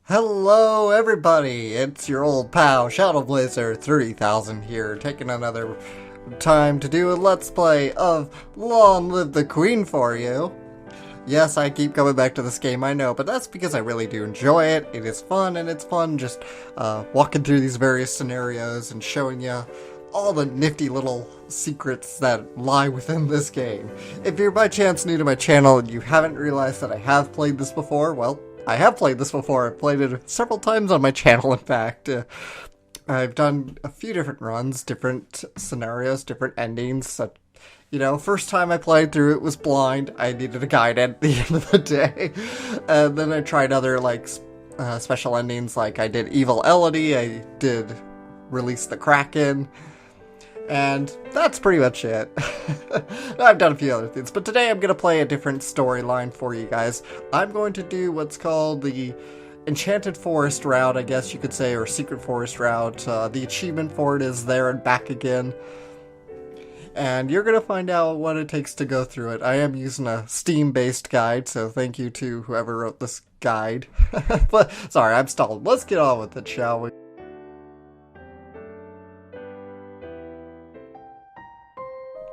Hello everybody, it's your old pal Shadowblazer 30,000 here, taking another time to do a Let's Play of Long Live the Queen for you. Yes, I keep coming back to this game, I know, but that's because I really do enjoy it. It is fun, and it's fun just walking through these various scenarios and showing you all the nifty little secrets that lie within this game. If you're by chance new to my channel and you haven't realized that I have played this before, well, I have played this before. I've played it several times on my channel, in fact. I've done a few different runs, different scenarios, different endings. So, first time I played through it was blind. I needed a guide at the end of the day. And then I tried other, special endings, like I did Evil Elodie, I did Release the Kraken. And that's pretty much it. I've done a few other things, but today I'm going to play a different storyline for you guys. I'm going to do what's called the Enchanted Forest route, I guess you could say, or Secret Forest route. The achievement for it is There and Back Again. And you're going to find out what it takes to go through it. I am using a Steam-based guide, so thank you to whoever wrote this guide. But, sorry, I'm stalled. Let's get on with it, shall we?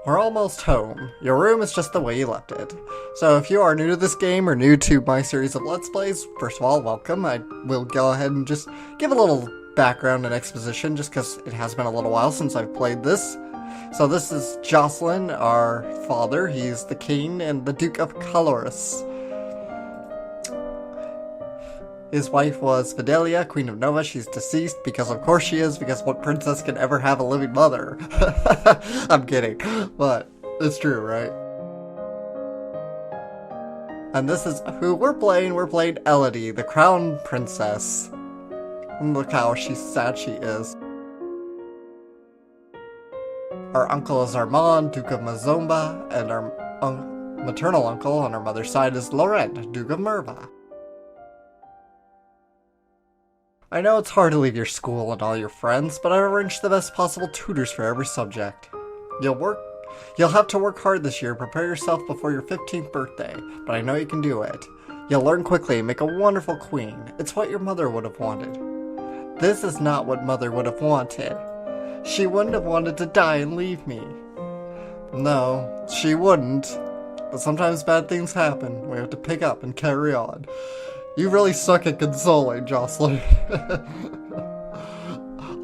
We're almost home. Your room is just the way you left it. So if you are new to this game or new to my series of Let's Plays, first of all, welcome. I will go ahead and just give a little background and exposition just because it has been a little while since I've played this. So this is Jocelyn, our father. He's the king and the Duke of Caloris. His wife was Fidelia, Queen of Nova. She's deceased because of course she is, because what princess can ever have a living mother? I'm kidding, but it's true, right? And this is who we're playing. We're playing Elodie, the Crown Princess. And look how sad she is. Our uncle is Armand, Duke of Mazomba, and our maternal uncle on our mother's side is Laurent, Duke of Merva. I know it's hard to leave your school and all your friends, but I've arranged the best possible tutors for every subject. You'll have to work hard this year, prepare yourself before your 15th birthday, but I know you can do it. You'll learn quickly and make a wonderful queen. It's what your mother would have wanted. This is not what mother would have wanted. She wouldn't have wanted to die and leave me. No, she wouldn't. But sometimes bad things happen. We have to pick up and carry on. You really suck at consoling, Jocelyn.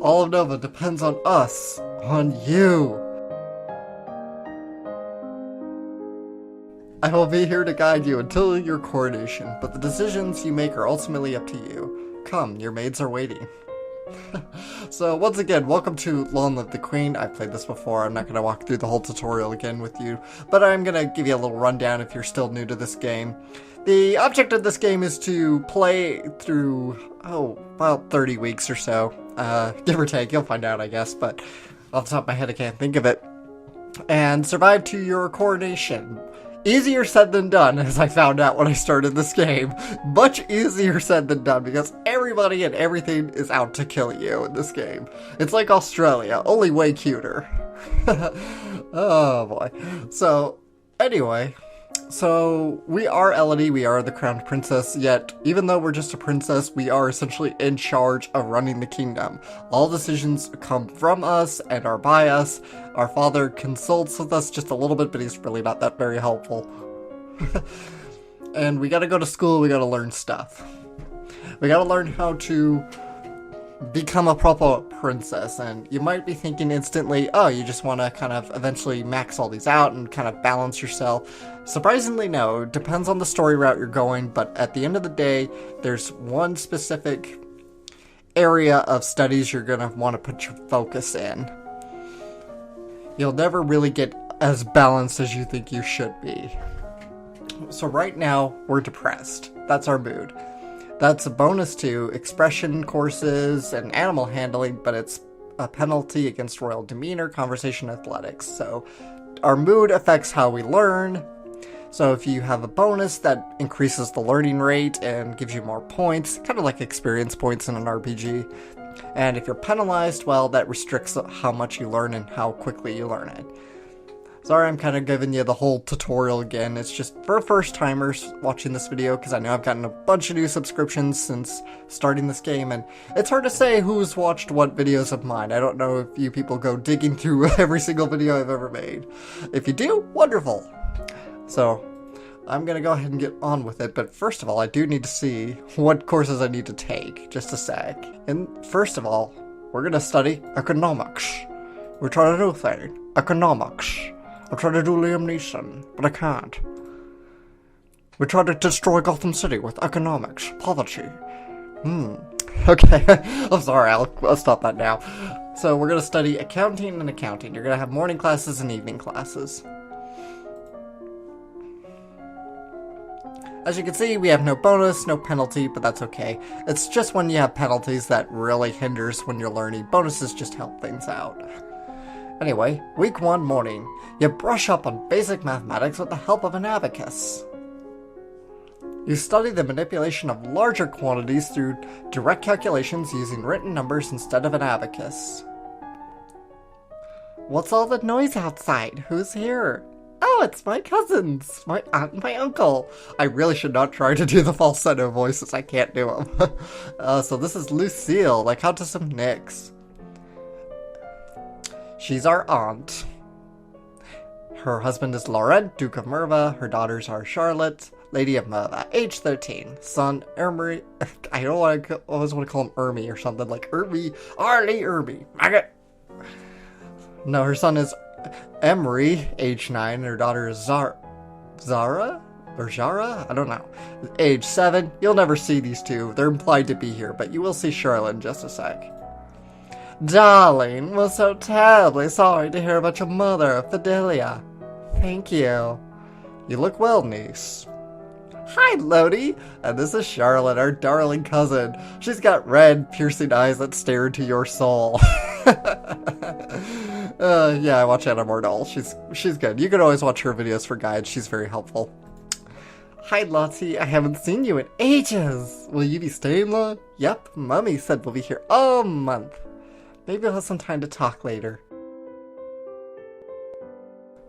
All of Nova depends on us, on you. I will be here to guide you until your coronation, but the decisions you make are ultimately up to you. Come, your maids are waiting. So, once again, welcome to Long Live the Queen. I've played this before. I'm not going to walk through the whole tutorial again with you, but I'm going to give you a little rundown if you're still new to this game. The object of this game is to play through, about 30 weeks or so. Give or take, you'll find out, I guess, but off the top of my head I can't think of it. And survive to your coronation. Easier said than done, as I found out when I started this game. Much easier said than done, because everybody and everything is out to kill you in this game. It's like Australia, only way cuter. Oh boy. So, anyway. So, we are Elodie, we are the crowned princess, yet even though we're just a princess, we are essentially in charge of running the kingdom. All decisions come from us and are by us. Our father consults with us just a little bit, but he's really not that very helpful. And we gotta go to school, we gotta learn stuff. We gotta learn how to become a proper princess, and you might be thinking instantly, oh, you just want to kind of eventually max all these out and kind of balance yourself. Surprisingly, no. It depends on the story route you're going, but at the end of the day, there's one specific area of studies you're going to want to put your focus in. You'll never really get as balanced as you think you should be. So right now, we're depressed. That's our mood. That's a bonus to expression courses and animal handling, but it's a penalty against royal demeanor, conversation, athletics. So our mood affects how we learn. So if you have a bonus, that increases the learning rate and gives you more points, kind of like experience points in an RPG. And if you're penalized, well, that restricts how much you learn and how quickly you learn it. Sorry I'm kind of giving you the whole tutorial again. It's just for first timers watching this video, because I know I've gotten a bunch of new subscriptions since starting this game, and it's hard to say who's watched what videos of mine. I don't know if you people go digging through every single video I've ever made. If you do, wonderful. So, I'm gonna go ahead and get on with it, but first of all, I do need to see what courses I need to take. Just a sec. And first of all, we're gonna study economics. We're trying to do a thing. Economics. I'm trying to do Liam Neeson, but I can't. We're trying to destroy Gotham City with economics. Poverty. Okay. I'm sorry, I'll stop that now. So we're gonna study accounting and accounting. You're gonna have morning classes and evening classes. As you can see, we have no bonus, no penalty, but that's okay. It's just when you have penalties that really hinders when you're learning. Bonuses just help things out. Anyway, week 1 morning. You brush up on basic mathematics with the help of an abacus. You study the manipulation of larger quantities through direct calculations using written numbers instead of an abacus. What's all the noise outside? Who's here? Oh, it's my cousins, my aunt and my uncle. I really should not try to do the falsetto voices. I can't do them. So this is Lucille, the Countess of Nyx. She's our aunt. Her husband is Laurent, Duke of Merva. Her daughters are Charlotte, Lady of Merva, age 13. Son, Ermy. I always want to call him Ermy or something like Ermy. Arlie Ermy. Maggot. No, her son is Emery, age 9. Her daughter is Zara? Or Zara? I don't know. Age 7. You'll never see these two. They're implied to be here, but you will see Charlotte in just a sec. Darling, we're so terribly sorry to hear about your mother, Fidelia. Thank you. You look well, niece. Hi, Lodi. And this is Charlotte, our darling cousin. She's got red, piercing eyes that stare into your soul. Yeah, I watch Anna Mordal. She's good. You can always watch her videos for guides. She's very helpful. Hi, Lottie. I haven't seen you in ages. Will you be staying long? Yep, Mummy said we'll be here all month. Maybe we'll have some time to talk later.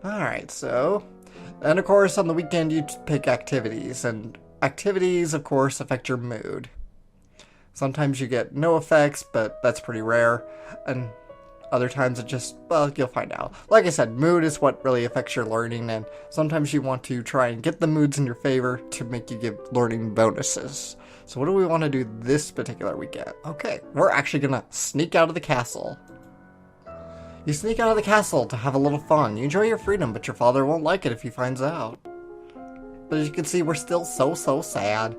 Alright, so... And of course, on the weekend you pick activities, and activities, of course, affect your mood. Sometimes you get no effects, but that's pretty rare, and other times it just, well, you'll find out. Like I said, mood is what really affects your learning, and sometimes you want to try and get the moods in your favor to make you give learning bonuses. So what do we want to do this particular weekend? Okay, we're actually gonna sneak out of the castle. You sneak out of the castle to have a little fun. You enjoy your freedom, but your father won't like it if he finds out. But as you can see, we're still so sad.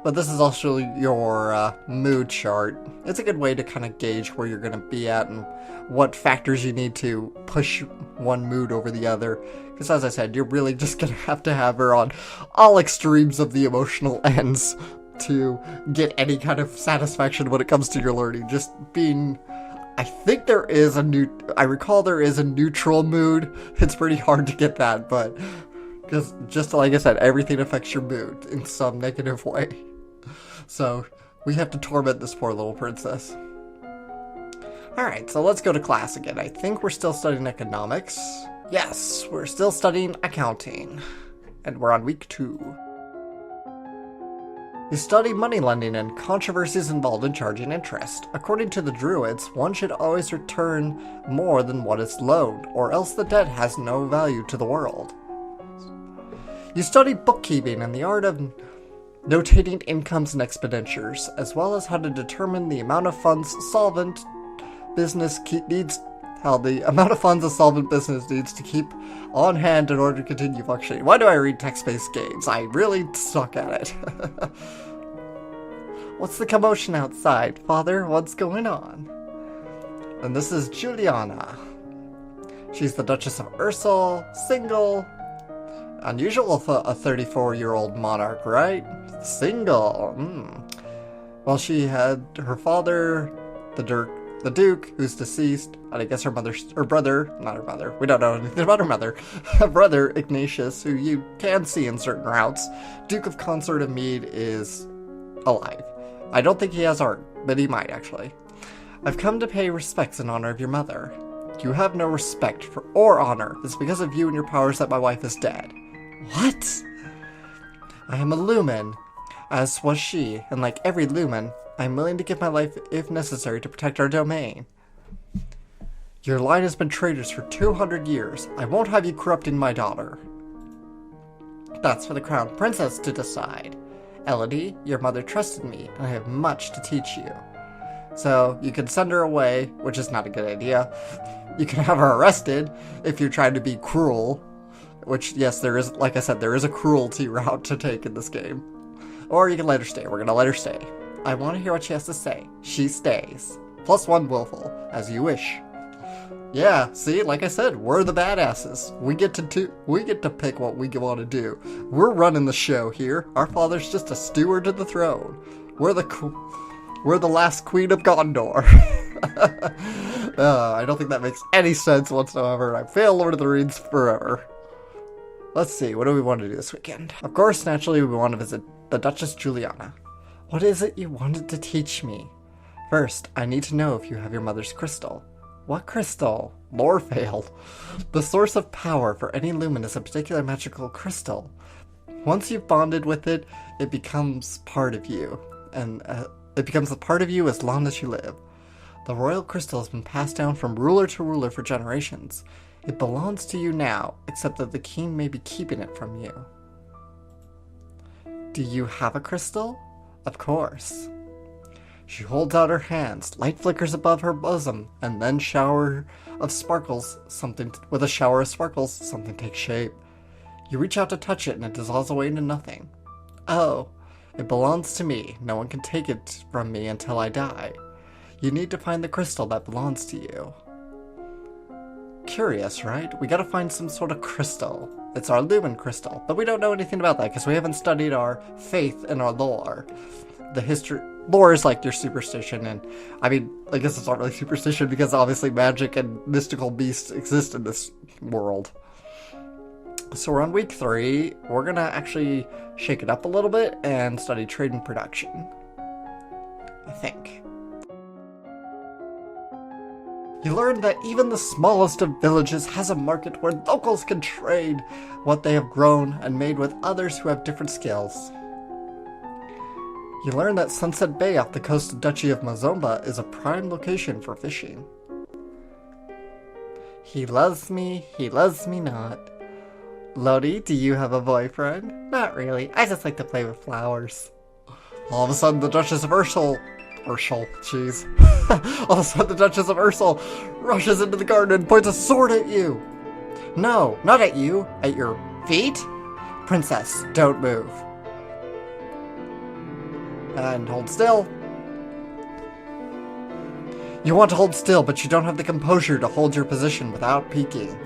But this is also your mood chart. It's a good way to kind of gauge where you're going to be at and what factors you need to push one mood over the other. Because as I said, you're really just going to have her on all extremes of the emotional ends to get any kind of satisfaction when it comes to your learning. Just being... I think there is I recall there is a neutral mood. It's pretty hard to get that, but... Because just like I said, everything affects your mood in some negative way. So, we have to torment this poor little princess. Alright, so let's go to class again. I think we're still studying economics. Yes, we're still studying accounting. And we're on week 2. You study money lending and controversies involved in charging interest. According to the Druids, one should always return more than what is loaned, or else the debt has no value to the world. You study bookkeeping and the art of notating incomes and expenditures, as well as how to determine the amount of funds a solvent business needs to keep on hand in order to continue functioning. Why do I read text-based games? I really suck at it. What's the commotion outside? Father, what's going on? And this is Juliana. She's the Duchess of Ursel, single. Unusual for a 34-year-old monarch, right? Single. Well, she had her father, the Duke, who's deceased, and I guess her brother, not her mother, we don't know anything about her mother, her brother, Ignatius, who you can see in certain routes. Duke of Consort of Mead is alive. I don't think he has art, but he might, actually. I've come to pay respects in honor of your mother. you have no respect for or honor. It's because of you and your powers that my wife is dead. What? I am a Lumen, as was she, and like every Lumen, I am willing to give my life if necessary to protect our domain. Your line has been traitors for 200 years. I won't have you corrupting my daughter. That's for the Crown Princess to decide. Elodie, your mother trusted me, and I have much to teach you. So, you can send her away, which is not a good idea. You can have her arrested if you're trying to be cruel. Which, yes, there is, like I said, there is a cruelty route to take in this game. Or you can let her stay. We're gonna let her stay. I want to hear what she has to say. She stays. +1 willful, as you wish. Yeah, see, like I said, we're the badasses. We get to pick what we want to do. We're running the show here. Our father's just a steward to the throne. We're the last queen of Gondor. I don't think that makes any sense whatsoever. I fail Lord of the Rings forever. Let's see, what do we want to do this weekend? Of course, naturally, we want to visit the Duchess Juliana. What is it you wanted to teach me? First, I need to know if you have your mother's crystal. What crystal? Lore failed. The source of power for any lumen is a particular magical crystal. Once you've bonded with it, it becomes part of you. And it becomes a part of you as long as you live. The royal crystal has been passed down from ruler to ruler for generations. It belongs to you now, except that the king may be keeping it from you. Do you have a crystal? Of course. She holds out her hands, light flickers above her bosom, and then with a shower of sparkles, something takes shape. You reach out to touch it and it dissolves away into nothing. Oh, it belongs to me. No one can take it from me until I die. You need to find the crystal that belongs to you. Curious, right? We gotta find some sort of crystal. It's our Lumen crystal, but we don't know anything about that because we haven't studied our faith and our lore. Lore is like your superstition, and I mean, I guess it's not really superstition because obviously magic and mystical beasts exist in this world. So we're on week 3. We're gonna actually shake it up a little bit and study trade and production. I think. You learn that even the smallest of villages has a market where locals can trade what they have grown and made with others who have different skills. You learn that Sunset Bay off the coast of Duchy of Mazomba is a prime location for fishing. He loves me not. Lodi, do you have a boyfriend? Not really, I just like to play with flowers. All of a sudden the Duchess of Ursul, jeez. All of a sudden the Duchess of Ursul rushes into the garden and points a sword at you. No, not at you, at your feet? Princess, don't move. And hold still. You want to hold still, but you don't have the composure to hold your position without peeking.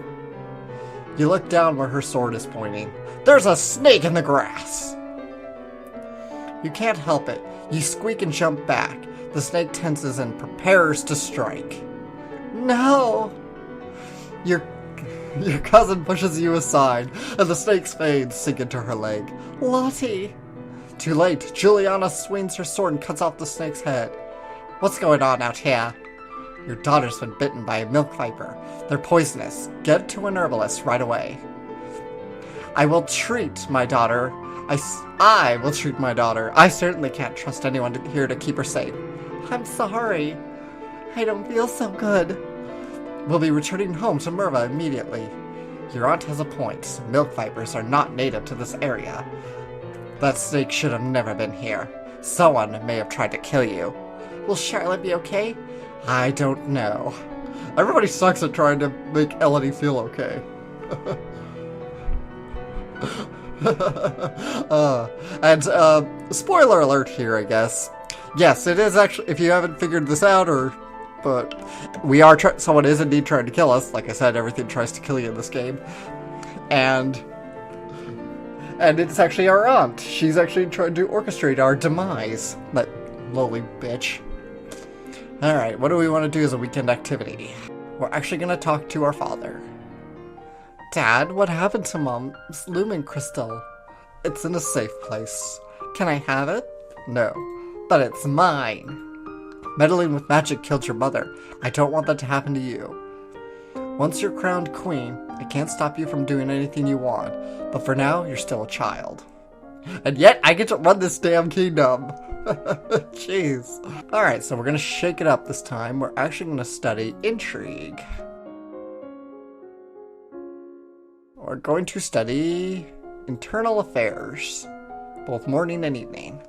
You look down where her sword is pointing. There's a snake in the grass! You can't help it. You squeak and jump back. The snake tenses and prepares to strike. No! Your cousin pushes you aside, and the snake's fangs sink into her leg. Lottie! Too late. Juliana swings her sword and cuts off the snake's head. What's going on out here? Your daughter's been bitten by a milk viper. They're poisonous. Get to an herbalist right away. I will treat my daughter. I will treat my daughter. I certainly can't trust anyone here to keep her safe. I'm sorry. I don't feel so good. We'll be returning home to Merva immediately. Your aunt has a point. Milk vipers are not native to this area. That snake should have never been here. Someone may have tried to kill you. Will Charlotte be okay? I don't know. Everybody sucks at trying to make Elodie feel okay. Spoiler alert here, I guess. Yes, it is actually, if you haven't figured this out, but we are, someone is indeed trying to kill us. Like I said, everything tries to kill you in this game. And it's actually our aunt. She's actually trying to orchestrate our demise. That lowly bitch. Alright, what do we want to do as a weekend activity? We're actually going to talk to our father. Dad, what happened to Mom's Lumen crystal? It's in a safe place. Can I have it? No. But it's mine. Meddling with magic killed your mother. I don't want that to happen to you. Once you're crowned queen, it can't stop you from doing anything you want. But for now, you're still a child. And yet, I get to run this damn kingdom. Jeez. Alright, so we're going to shake it up this time. We're actually going to study intrigue. We're going to study internal affairs, both morning and evening.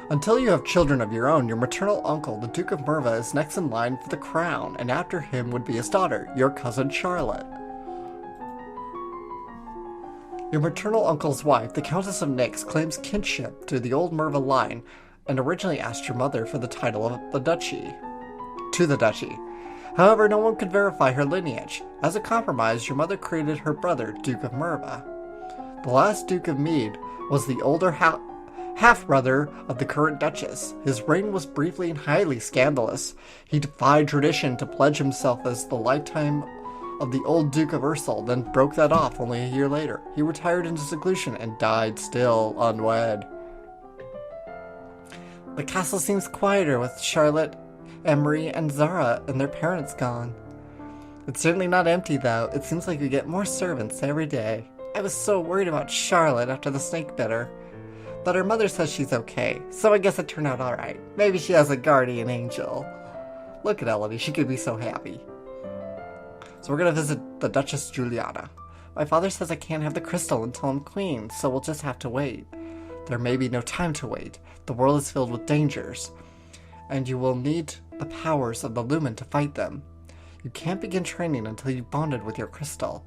Until you have children of your own, your maternal uncle, the Duke of Merva, is next in line for the crown, and after him would be his daughter, your cousin Charlotte. Your maternal uncle's wife, the Countess of Nyx, claims kinship to the old Merva line, and originally asked your mother for the title of the duchy. However, no one could verify her lineage. As a compromise, your mother created her brother, Duke of Merva. The last Duke of Mead was the older half-brother of the current Duchess. His reign was briefly and highly scandalous. He defied tradition to pledge himself as the lifetime of the old Duke of Ursel, then broke that off only a year later. He retired into seclusion and died still unwed. The castle seems quieter with Charlotte, Emery, and Zara and their parents gone. It's certainly not empty though. It seems like we get more servants every day. I was so worried about Charlotte after the snake bit her. But her mother says she's okay, so I guess it turned out alright. Maybe she has a guardian angel. Look at Elodie, she could be so happy. So we're gonna visit the Duchess Juliana. My father says I can't have the crystal until I'm queen, so we'll just have to wait. There may be no time to wait. The world is filled with dangers, and you will need the powers of the Lumen to fight them. You can't begin training until you've bonded with your crystal.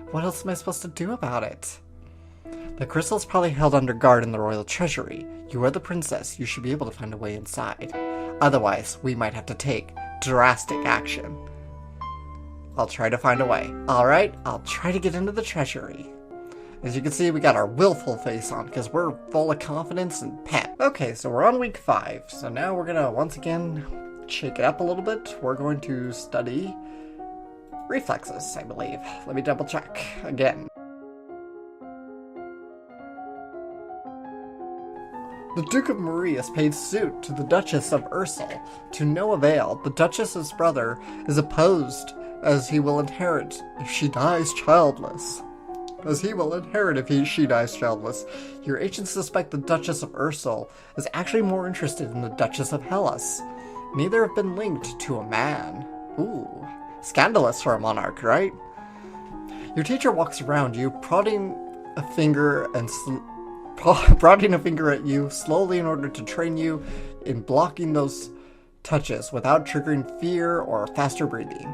What else am I supposed to do about it? The crystal is probably held under guard in the royal treasury. You are the princess. You should be able to find a way inside. Otherwise, we might have to take drastic action. I'll try to find a way. Alright, I'll try to get into the treasury. As you can see, we got our willful face on because we're full of confidence and pep. Okay, so we're on week 5. So now we're going to once again shake it up a little bit. We're going to study reflexes, I believe. Let me double check again. The Duke of Marie has paid suit to the Duchess of Ursel. To no avail, the Duchess's brother is opposed as he will inherit if she dies childless. Your agents suspect the Duchess of Ursel is actually more interested in the Duchess of Hellas. Neither have been linked to a man. Ooh, scandalous for a monarch, right? Your teacher walks around you, prodding a finger at you slowly in order to train you in blocking those touches without triggering fear or faster breathing.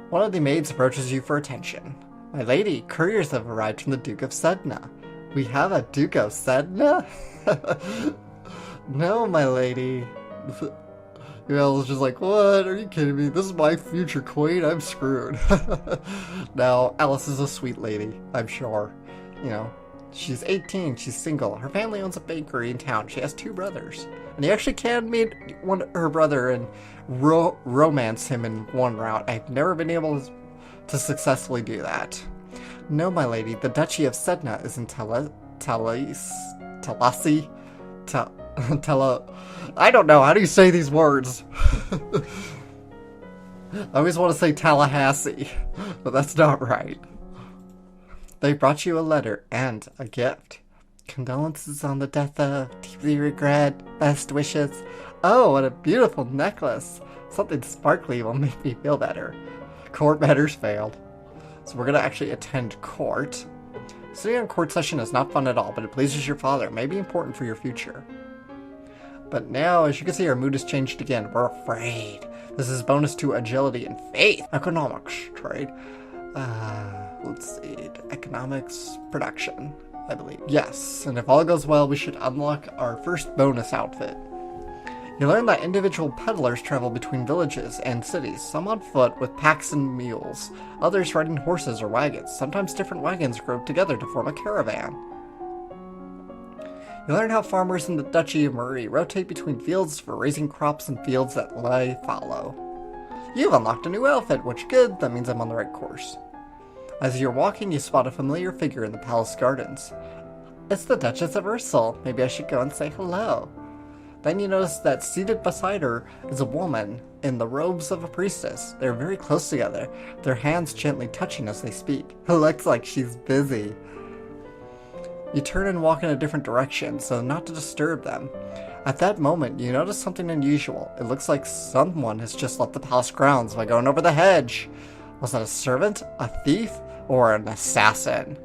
One of the maids approaches you for attention. My lady, couriers have arrived from the Duke of Sedna. We have a Duke of Sedna? No, my lady. I was just like, what? Are you kidding me? This is my future queen? I'm screwed. Now, Alice is a sweet lady, I'm sure. You know, she's 18, she's single. Her family owns a bakery in town. She has 2 brothers. And you actually can meet her brother and romance him in one route. I've never been able to successfully do that. No, my lady, the Duchy of Sedna is in I don't know, how do you say these words? I always want to say Tallahassee, but that's not right. They brought you a letter and a gift. Condolences on the death of, deeply regret, best wishes. Oh, what a beautiful necklace. Something sparkly will make me feel better. Court matters failed. So we're going to actually attend court. Sitting on court session is not fun at all, but it pleases your father. It may be important for your future. But now, as you can see, our mood has changed again. We're afraid. This is bonus to agility and faith. Economics, trade. Let's see. Economics, production, I believe. Yes, and if all goes well, we should unlock our first bonus outfit. You learn that individual peddlers travel between villages and cities, some on foot with packs and mules, others riding horses or wagons. Sometimes different wagons group together to form a caravan. You learn how farmers in the Duchy of Marie rotate between fields for raising crops and fields that lie fallow. You've unlocked a new outfit, which good, that means I'm on the right course. As you're walking, you spot a familiar figure in the palace gardens. It's the Duchess of Ursel. Maybe I should go and say hello. Then you notice that seated beside her is a woman in the robes of a priestess. They're very close together, their hands gently touching as they speak. It looks like she's busy. You turn and walk in a different direction so not to disturb them. At that moment, you notice something unusual. It looks like someone has just left the palace grounds by going over the hedge. Was that a servant, a thief, or an assassin?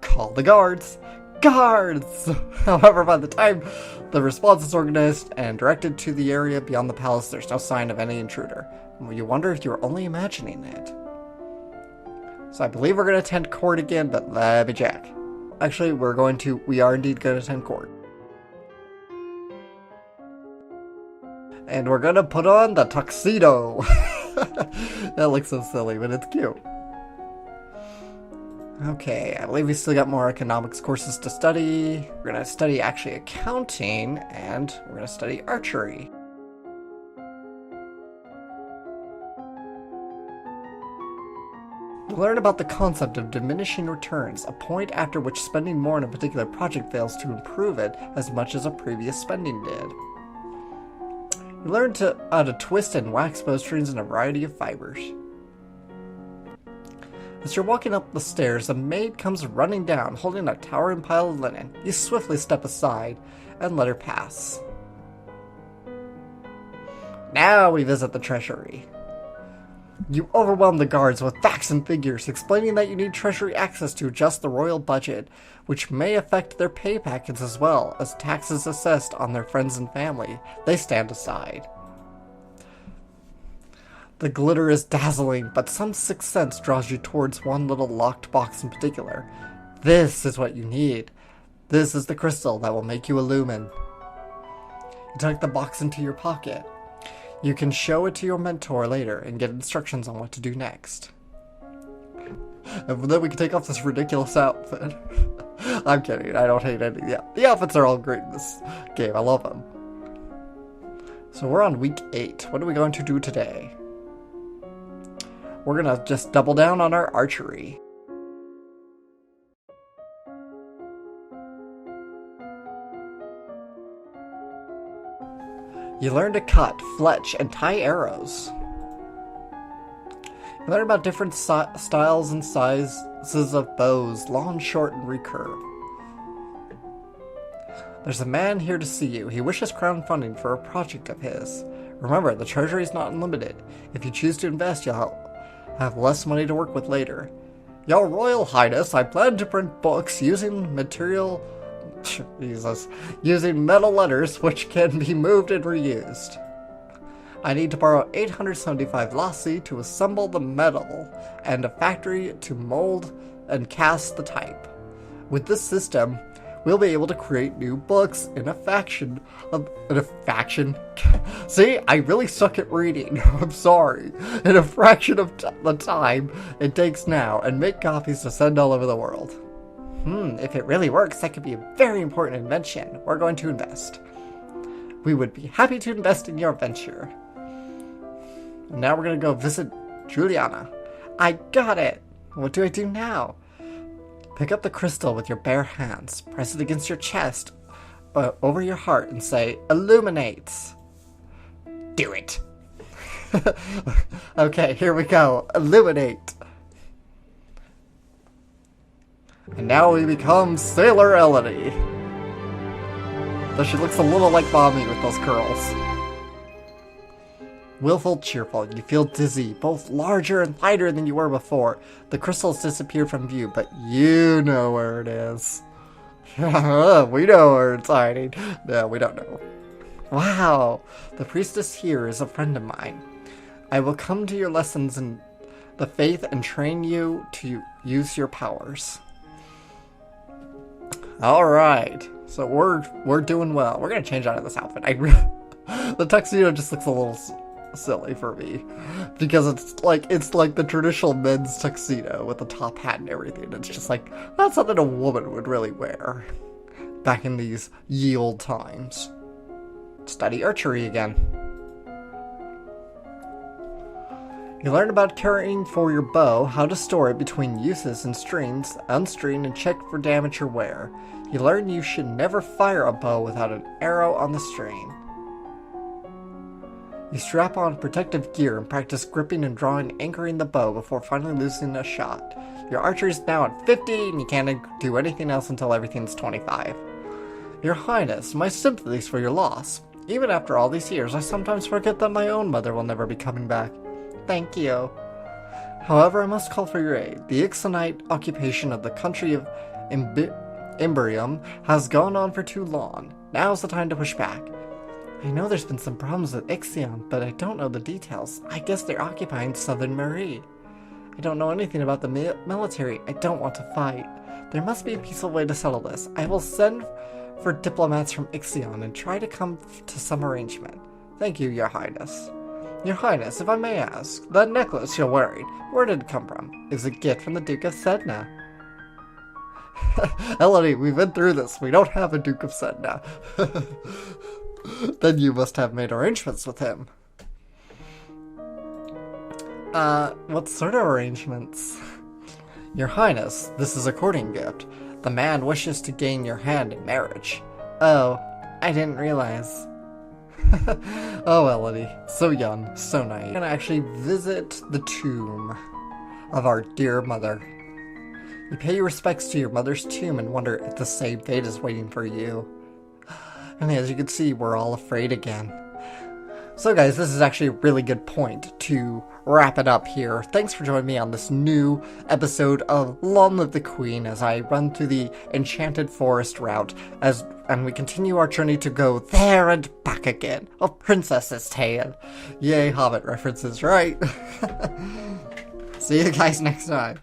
Call the guards. Guards! However, by the time the response is organized and directed to the area beyond the palace, there's no sign of any intruder. You wonder if you're only imagining it. So I believe we're going to attend court again, but let me check. Actually, we are indeed going to attend court. And we're going to put on the tuxedo. That looks so silly, but it's cute. Okay, I believe we still got more economics courses to study. We're going to study actually accounting, and we're going to study archery. Learn about the concept of diminishing returns, a point after which spending more on a particular project fails to improve it as much as a previous spending did. You learn how to twist and wax bowstrings in a variety of fibers. As you're walking up the stairs, a maid comes running down, holding a towering pile of linen. You swiftly step aside and let her pass. Now we visit the treasury. You overwhelm the guards with facts and figures, explaining that you need treasury access to adjust the royal budget, which may affect their pay packets as well as taxes assessed on their friends and family. They stand aside. The glitter is dazzling, but some sixth sense draws you towards one little locked box in particular. This is what you need. This is the crystal that will make you a lumen. You tuck the box into your pocket. You can show it to your mentor later and get instructions on what to do next. And then we can take off this ridiculous outfit. I'm kidding, I don't hate any. Yeah, the outfits are all great in this game, I love them. So we're on week 8. What are we going to do today? We're gonna just double down on our archery. You learn to cut, fletch, and tie arrows. You learn about different styles and sizes of bows, long, short, and recurve. There's a man here to see you. He wishes crowdfunding for a project of his. Remember, the treasury is not unlimited. If you choose to invest, you'll have less money to work with later. Your Royal Highness, I plan to print books using using metal letters which can be moved and reused. I need to borrow 875 lassi to assemble the metal and a factory to mold and cast the type. With this system, we'll be able to create new books in a faction. See, I really suck at reading. I'm sorry. In a fraction of the time it takes now, and make copies to send all over the world. If it really works, that could be a very important invention. We're going to invest. We would be happy to invest in your venture. Now we're going to go visit Juliana. I got it! What do I do now? Pick up the crystal with your bare hands, press it against your chest, over your heart, and say, Illuminates! Do it! Okay, here we go. Illuminate! And now we become Sailor Elodie. Though she looks a little like Mommy with those curls. Willful, cheerful, you feel dizzy, both larger and lighter than you were before. The crystals disappeared from view, but you know where it is. We know where it's hiding. No, we don't know. Wow, the priestess here is a friend of mine. I will come to your lessons in the faith and train you to use your powers. Alright, so we're doing well. We're gonna change out of this outfit. The tuxedo just looks a little silly for me, because it's like the traditional men's tuxedo with the top hat and everything. It's just like, that's something a woman would really wear back in these ye old times. Study archery again. You learn about caring for your bow, how to store it between uses and strings, unstring and check for damage or wear. You learn you should never fire a bow without an arrow on the string. You strap on protective gear and practice gripping and drawing, anchoring the bow before finally losing a shot. Your archery is now at 50, and you can't do anything else until everything's 25. Your Highness, my sympathies for your loss. Even after all these years, I sometimes forget that my own mother will never be coming back. Thank you. However, I must call for your aid. The Ixonite occupation of the country of Imberium has gone on for too long. Now's the time to push back. I know there's been some problems with Ixion, but I don't know the details. I guess they're occupying Southern Marie. I don't know anything about the military. I don't want to fight. There must be a peaceful way to settle this. I will send for diplomats from Ixion and try to come to some arrangement. Thank you, Your Highness. Your Highness, if I may ask, that necklace you're wearing, where did it come from? Is it a gift from the Duke of Sedna? Elodie, we've been through this. We don't have a Duke of Sedna. Then you must have made arrangements with him. What sort of arrangements? Your Highness, this is a courting gift. The man wishes to gain your hand in marriage. Oh, I didn't realize. Oh, Elodie, so young, so naive. I'm gonna actually visit the tomb of our dear mother. You pay your respects to your mother's tomb and wonder if the same fate is waiting for you. And as you can see, we're all afraid again. So guys, this is actually a really good point to wrap it up here. Thanks for joining me on this new episode of Long Live the Queen as I run through the Enchanted Forest route and we continue our journey to go there and back again. A Princess's Tale. Yay, Hobbit references, right? See you guys next time.